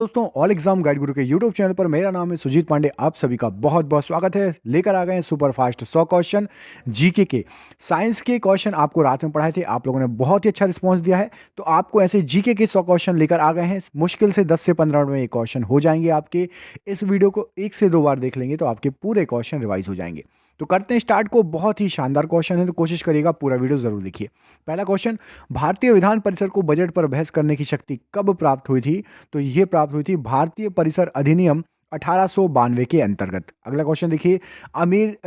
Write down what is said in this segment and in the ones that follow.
दोस्तों, all exam guide गुरु के YouTube channel पर मेरा नाम है सुजीत पांडे। आप सभी का बहुत बहुत स्वागत है। लेकर आ गए हैं सुपर फास्ट 100 क्वेश्चन जीके के। साइंस के क्वेश्चन आपको रात में पढ़ाए थे, आप लोगों ने बहुत ही अच्छा रिस्पांस दिया है, तो आपको ऐसे जीके के 100 क्वेश्चन लेकर आ गए हैं। मुश्किल से 10 से 15 मिनट में ये क्वेश्चन हो जाएंगे आपके। इस वीडियो को 1 से 2 बार देख लेंगे तो आपके पूरे क्वेश्चन रिवाइज हो जाएंगे। तो करते हैं स्टार्ट को। बहुत ही शानदार क्वेश्चन है, तो कोशिश करिएगा पूरा वीडियो जरूर देखिए। पहला क्वेश्चन, भारतीय विधान परिषद को बजट पर बहस करने की शक्ति कब प्राप्त हुई थी? तो ये प्राप्त हुई थी भारतीय परिसर अधिनियम 1892 के अंतर्गत। अगला क्वेश्चन देखिए, अमीर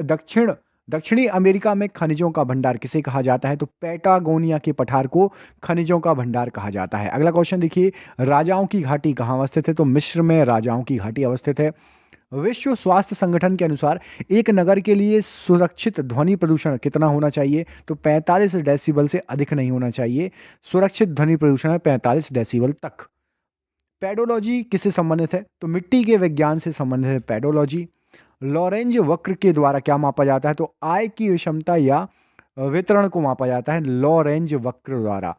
दक्षिणी अमेरिका में खनिजों का भंडार किसे कहा जाता है? तो पैटागोनिया के पठार को खनिजों का भंडार कहा जाता है। अगला क्वेश्चन देखिए, राजाओं की घाटी कहाँ अवस्थित है? तो मिस्र में राजाओं की घाटी अवस्थित है। विश्व स्वास्थ्य संगठन के अनुसार एक नगर के लिए सुरक्षित ध्वनि प्रदूषण कितना होना चाहिए? तो 45 डेसिबल से अधिक नहीं होना चाहिए। सुरक्षित ध्वनि प्रदूषण है 45 डेसिबल तक। पेडोलॉजी किससे संबंधित है? तो मिट्टी के विज्ञान से संबंधित है पेडोलॉजी। लॉरेंज वक्र के द्वारा क्या मापा जाता है? तो आय की विषमता या वितरण को मापा जाता है लॉरेंज वक्र द्वारा।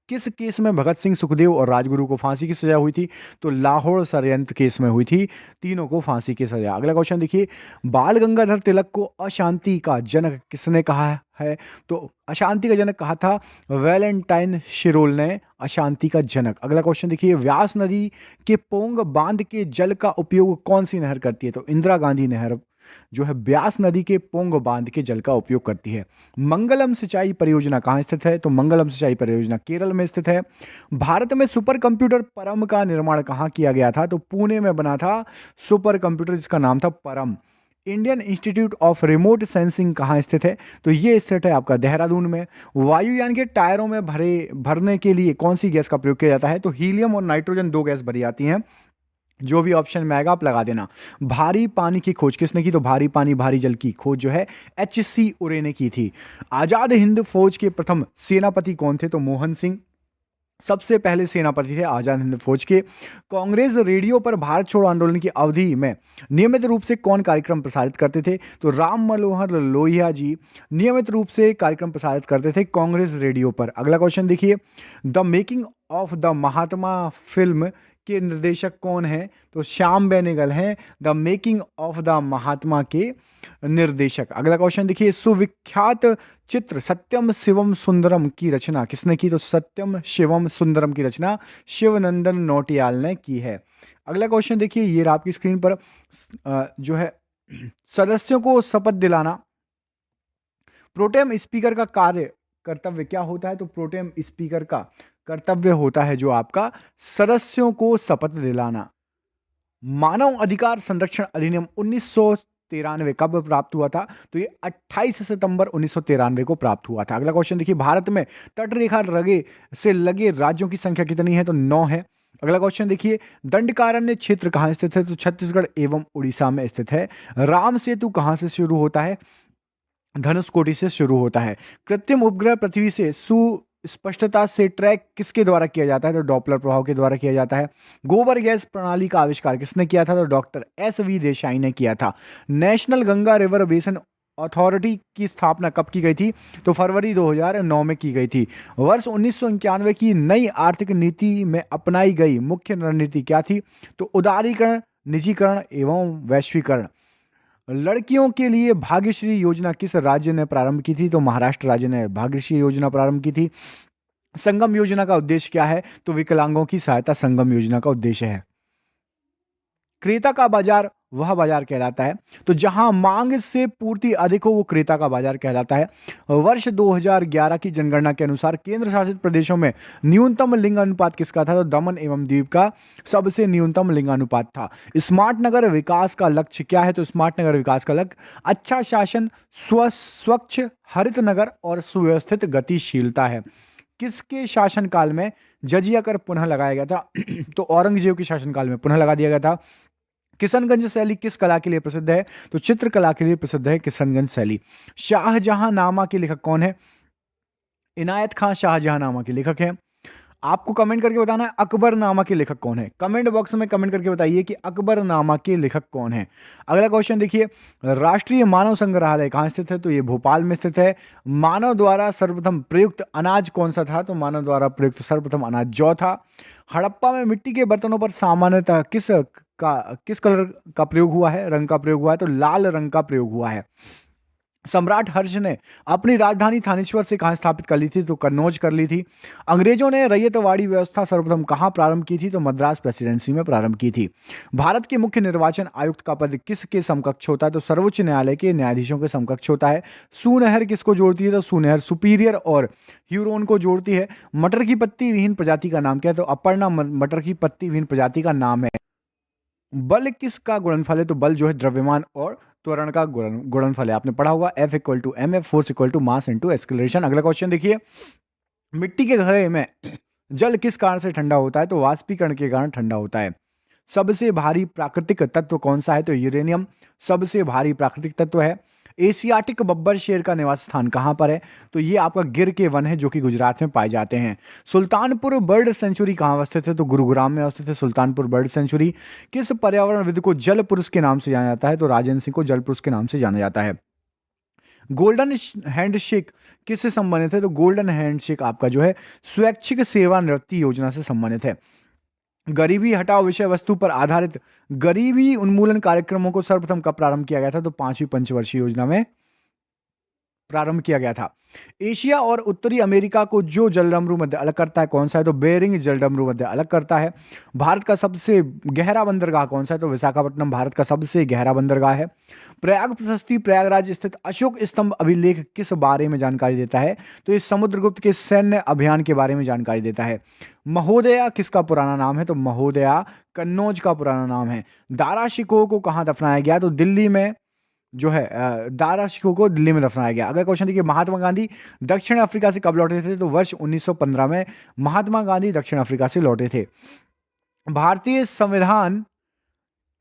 किस केस में भगत सिंह, सुखदेव और राजगुरु को फांसी की सजा हुई थी? तो लाहौर षड्यंत्र केस में हुई थी, तीनों को फांसी की सजा। अगला क्वेश्चन देखिए, बाल गंगाधर तिलक को अशांति का जनक किसने कहा है? तो अशांति का जनक कहा था वैलेंटाइन शिरोल ने, अशांति का जनक। अगला क्वेश्चन देखिए, व्यास नदी के पोंग बांध के जल का उपयोग कौन सी नहर करती है? तो इंदिरा गांधी नहर जो है ब्यास नदी के पोंग बांध के जल का उपयोग करती है। मंगलम सिंचाई परियोजना कहाँ स्थित है? तो मंगलम सिंचाई परियोजना केरल में स्थित है। भारत में सुपर कंप्यूटर परम का निर्माण कहाँ किया गया था? तो पुणे में बना था सुपर कंप्यूटर, जिसका नाम था परम। Indian institute of remote sensing कहाँ स्थित है? तो ये स्थित है आपका देहरादून में। वायुयान के टायरों में भरने के लिए कौन सी गैस का प्रयोग किया जाता है? तो हीलियम और नाइट्रोजन, दो गैस भरी जाती हैं। जो भी ऑप्शन में आएगा आप लगा देना। भारी पानी की खोज किसने की? तो भारी पानी भारी जल की खोज जो है H.C. उरे ने की थी। आजाद हिंद फौज के प्रथम सेनापति कौन थे? तो मोहन सिंह सबसे पहले सेनापति थे आजाद हिंद फौज के। कांग्रेस रेडियो पर भारत छोड़ो आंदोलन की अवधि में नियमित रूप से कौन कार्यक्रम प्रसारित करते थे? तो राम मनोहर लोहिया जी नियमित रूप से कार्यक्रम प्रसारित करते थे कांग्रेस रेडियो पर। अगला क्वेश्चन देखिए, the making of the Mahatma film के निर्देशक कौन है? तो श्याम बेनेगल हैं द मेकिंग ऑफ द महात्मा के निर्देशक। अगला क्वेश्चन देखिए, सुविख्यात चित्र सत्यम शिवम सुंदरम की रचना किसने की? तो सत्यम शिवम सुंदरम की रचना शिवनंदन नौटियाल ने की है। अगला क्वेश्चन देखिए, ये रहा आपकी स्क्रीन पर जो है सदस्यों को शपथ दिलाना प्रोटेम स्पीकर का कार्य कर्तव्य क्या होता है? तो प्रोटेम स्पीकर का कर्तव्य होता है जो आपका सदस्यों को शपथ दिलाना। मानव अधिकार संरक्षण अधिनियम 1993 कब प्राप्त हुआ था? तो ये 28 सितंबर 1993 को प्राप्त हुआ था। अगला क्वेश्चन देखिए, भारत में तटरेखा से लगे राज्यों की संख्या कितनी है? तो 9 है। अगला क्वेश्चन देखिए, दंडकारण्य क्षेत्र कहाँ स्थित है? तो छत्तीसगढ़ एवं उड़ीसा में स्थित है। राम सेतु कहाँ से शुरू होता है? धनुषकोटि से शुरू होता है। कृत्रिम उपग्रह पृथ्वी से सुस्पष्टता से ट्रैक किसके द्वारा किया जाता है? तो डॉपलर प्रभाव के द्वारा किया जाता है। गोबर गैस प्रणाली का आविष्कार किसने किया था? तो डॉक्टर S.V. देसाई ने किया था। National Ganga river basin authority की स्थापना कब की गई थी? तो फरवरी 2009 में की गई थी। वर्ष 1991 की नई आर्थिक नीति में अपनाई गई मुख्य रणनीति क्या थी? तो उदारीकरण, निजीकरण एवं वैश्वीकरण। लड़कियों के लिए भाग्यश्री योजना किस राज्य ने प्रारंभ की थी? तो महाराष्ट्र राज्य ने भाग्यश्री योजना प्रारंभ की थी। संगम योजना का उद्देश्य क्या है? तो विकलांगों की सहायता संगम योजना का उद्देश्य है। क्रेता का बाजार वह बाजार कहलाता है तो जहां मांग से पूर्ति अधिक हो, वो क्रेता का बाजार कहलाता है। वर्ष 2011 की जनगणना के अनुसार केंद्र शासित प्रदेशों में न्यूनतम लिंग अनुपात किसका था? तो दमन एवं दीव का सबसे न्यूनतम लिंग अनुपात था। स्मार्ट नगर विकास का लक्ष्य क्या है? तो स्मार्ट नगर विकास का लक्ष्य अच्छा शासन, स्वच्छ हरित नगर और सुव्यवस्थित गतिशीलता है। किसके शासनकाल में जजिया कर पुनः लगाया गया था? तो औरंगजेब के शासनकाल में पुनः लगा दिया गया था। किशनगंज शैली किस कला के लिए प्रसिद्ध है? तो चित्रकला के लिए प्रसिद्ध है किशनगंज शैली। शाहजहांनामा के लेखक कौन है? इनायत खान शाहजहांनामा के लेखक हैं। आपको कमेंट करके बताना है अकबरनामा के लेखक कौन है। कमेंट बॉक्स में कमेंट करके बताइए कि अकबरनामा के लेखक कौन है। अगला क्वेश्चन देखिए, राष्ट्रीय मानव संग्रहालय कहाँ स्थित है? तो ये भोपाल में स्थित है। मानव द्वारा सर्वप्रथम प्रयुक्त अनाज कौन सा था? तो मानव द्वारा प्रयुक्त सर्वप्रथम अनाज जौ था। हड़प्पा में मिट्टी के बर्तनों पर सामान्यतः किस कलर का प्रयोग हुआ है, रंग का प्रयोग हुआ है? तो लाल रंग का प्रयोग हुआ है। सम्राट हर्ष ने अपनी राजधानी थानेश्वर से कहाँ स्थापित कर ली थी? तो कन्नौज कर ली थी। अंग्रेजों ने रैयतवाड़ी व्यवस्था सर्वप्रथम कहाँ प्रारंभ की थी? तो मद्रास प्रेसिडेंसी में प्रारंभ की थी। भारत के मुख्य निर्वाचन आयुक्त का पद किसके समकक्ष होता है? तो सर्वोच्च न्यायालय के न्यायाधीशों के समकक्ष होता है। सुनहर किसको जोड़ती है? तो सुनहर सुपीरियर और ह्यूरोन को जोड़ती है। मटर की पत्ती विहीन प्रजाति का नाम क्या है? तो अपर्णा मटर की पत्ती विहीन प्रजाति का नाम है। बल किसका गुणनफल है? तो बल जो है द्रव्यमान और त्वरण का गुणनफल है। आपने पढ़ा होगा F equal to m f, force equal to mass into acceleration. अगला क्वेश्चन देखिए, मिट्टी के घड़े में जल किस कारण से ठंडा होता है? तो वाष्पीकरण के कारण ठंडा होता है। सबसे भारी प्राकृतिक तत्व कौन सा है? तो यूरेनियम सबसे भारी प्राकृतिक तत्व है। एशियाटिक बब्बर शेर का निवास स्थान कहाँ पर है? तो ये आपका गिर के वन है जो कि गुजरात में पाए जाते हैं। सुल्तानपुर बर्ड सेंचुरी कहाँ अवस्थित है? तो गुरुग्राम में अवस्थित है सुल्तानपुर बर्ड सेंचुरी। किस पर्यावरणविद को जल पुरुष के नाम से जाना जाता है? तो राजेंद्र सिंह को जल पुरुष के नाम से जाना जाता है। गोल्डन हैंडशेक किससे संबंधित है? तो गोल्डन हैंडशेक आपका जो है स्वैच्छिक सेवानिवृत्ति योजना से संबंधित है। गरीबी हटाओ विषय वस्तु पर आधारित गरीबी उन्मूलन कार्यक्रमों को सर्वप्रथम कब प्रारंभ किया गया था? तो 5वीं पंचवर्षीय योजना में प्रारंभ किया गया था। एशिया और उत्तरी अमेरिका को जो जलडमरू मध्य अलग करता है कौन सा है? तो बेरिंग जलडमरू मध्य अलग करता है। भारत का सबसे गहरा बंदरगाह कौन सा है? तो विशाखापट्टनम भारत का सबसे गहरा बंदरगाह है। प्रयाग प्रशस्ति प्रयागराज स्थित अशोक स्तंभ अभिलेख किस बारे में जानकारी देता है? तो ये समुद्रगुप्त के सैन्य अभियान के बारे में जानकारी देता है। महोदया किसका पुराना नाम है? तो महोदया कन्नौज का पुराना नाम है। दारा शिकोह को कहाँ दफनाया गया? तो दिल्ली में जो है दारा शिकोह को दिल्ली में दफनाया गया। अगला क्वेश्चन देखिए, महात्मा गांधी दक्षिण अफ्रीका से कब लौटे थे? तो वर्ष 1915 में महात्मा गांधी दक्षिण अफ्रीका से लौटे थे। भारतीय संविधान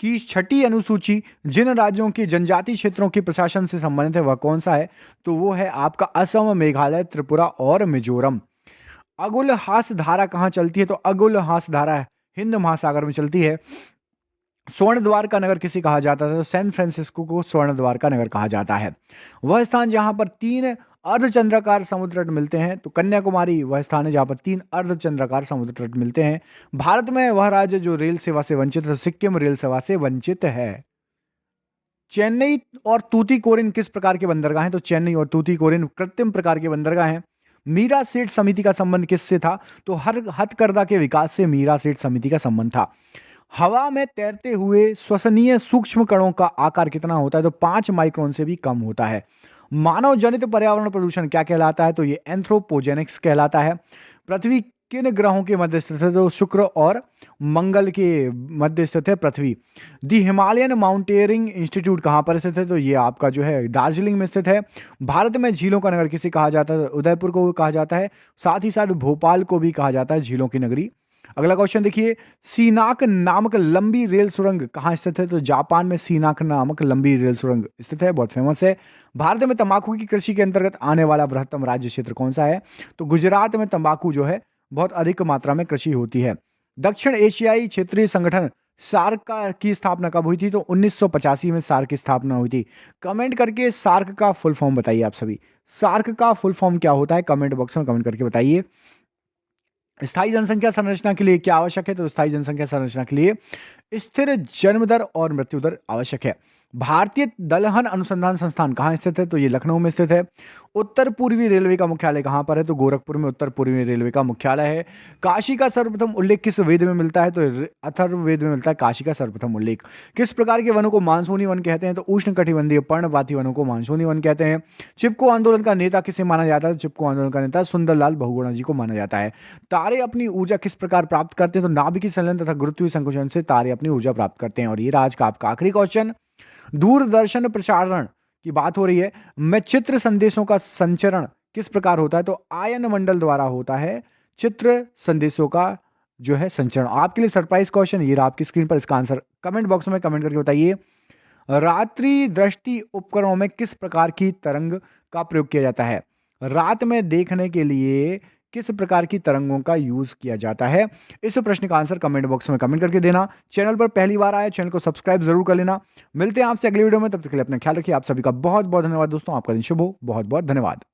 की छठी अनुसूची जिन राज्यों के जनजातीय क्षेत्रों के प्रशासन से संबंधित है वह कौन सा है? तो वो है आपका असम, मेघालय, त्रिपुरा और मिजोरम। अगुलहास धारा कहाँ चलती है? तो अगुलहास धारा हिंद महासागर में चलती है। स्वर्ण द्वार का नगर किसे कहा जाता है? तो सैन फ्रांसिस्को को स्वर्ण द्वार का नगर कहा जाता है। वह स्थान जहां पर 3 अर्धचंद्राकार समुद्र तट मिलते हैं, तो कन्याकुमारी वह स्थान है जहां पर 3 अर्धचंद्राकार समुद्र तट मिलते हैं। भारत में वह राज्य जो रेल सेवा से वंचित है, तो सिक्किम रेल सेवा से वंचित है। चेन्नई और तूतीकोरिन किस प्रकार के बंदरगाह हैं? तो चेन्नई और तूतीकोरिन कृत्रिम प्रकार के बंदरगाह हैं। मीरा सेठ समिति का संबंध किससे था? तो हर हथकरघा के विकास से मीरा सेठ समिति का संबंध था। हवा में तैरते हुए श्वसनीय सूक्ष्म कणों का आकार कितना होता है? तो 5 माइक्रोन से भी कम होता है। मानव जनित पर्यावरण प्रदूषण क्या कहलाता है? तो ये एंथ्रोपोजेनिक्स कहलाता है। पृथ्वी किन ग्रहों के मध्य स्थित है? तो शुक्र और मंगल के मध्य स्थित है पृथ्वी। दी हिमालयन माउंटेनियरिंग इंस्टीट्यूट कहाँ पर स्थित है? तो ये आपका जो है दार्जिलिंग में स्थित है। भारत में झीलों का नगर किसे कहा जाता है? तो उदयपुर को कहा जाता है, साथ ही साथ भोपाल को भी कहा जाता है झीलों की नगरी। अगला क्वेश्चन देखिए, सीनाक नामक लंबी रेल सुरंग कहाँ स्थित है? तो जापान में सीनाक नामक लंबी रेल सुरंग स्थित है, बहुत फेमस है। भारत में तंबाकू की कृषि के अंतर्गत आने वाला बृहत्तम राज्य क्षेत्र कौन सा है? तो गुजरात में तंबाकू जो है बहुत अधिक मात्रा में कृषि होती है। दक्षिण एशियाई क्षेत्रीय संगठन सार्क की स्थापना कब हुई थी? तो 1985 में सार्क की स्थापना हुई थी। कमेंट करके सार्क का फुल फॉर्म बताइए आप सभी। सार्क का फुल फॉर्म क्या होता है? कमेंट बॉक्स में कमेंट करके बताइए। स्थायी जनसंख्या संरचना के लिए क्या आवश्यक है? तो स्थायी जनसंख्या संरचना के लिए स्थिर जन्म दर और मृत्यु दर आवश्यक है। भारतीय दलहन अनुसंधान संस्थान कहाँ स्थित है? तो ये लखनऊ में स्थित है। उत्तर पूर्वी रेलवे का मुख्यालय कहाँ पर है? तो गोरखपुर में उत्तर पूर्वी रेलवे का मुख्यालय है। काशी का सर्वप्रथम उल्लेख किस वेद में मिलता है? तो अथर्ववेद में मिलता है काशी का सर्वप्रथम उल्लेख। किस प्रकार के वनों को मानसूनी वन कहते हैं? तो उष्ण कटिबंधीय पर्णपाती वनों को मानसूनी वन कहते हैं। चिपको आंदोलन का नेता किसे माना जाता है? तो चिपको आंदोलन का नेता सुंदरलाल बहुगुणा जी को माना जाता है। तारे अपनी ऊर्जा किस प्रकार प्राप्त करते हैं? तो नाभिकीय संलयन तथा गुरुत्वीय संकुचन से तारे अपनी ऊर्जा प्राप्त करते हैं। और ये आज का आपका आखिरी क्वेश्चन, दूरदर्शन प्रसारण की बात हो रही है, में चित्र संदेशों का संचरण किस प्रकार होता है? तो आयन मंडल द्वारा होता है चित्र संदेशों का जो है संचरण। आपके लिए सरप्राइज क्वेश्चन ये रहा आपकी स्क्रीन पर, इसका आंसर कमेंट बॉक्स में कमेंट करके बताइए। रात्रि दृष्टि उपकरणों में किस प्रकार की तरंग का प्रयोग किया जाता है? रात में देखने के लिए किस प्रकार की तरंगों का यूज किया जाता है? इस प्रश्न का आंसर कमेंट बॉक्स में कमेंट करके देना। चैनल पर पहली बार आए, चैनल को सब्सक्राइब जरूर कर लेना। मिलते हैं आपसे अगली वीडियो में, तब तक के लिए अपना ख्याल रखिए। आप सभी का बहुत बहुत धन्यवाद दोस्तों, आपका दिन शुभ हो। बहुत बहुत धन्यवाद।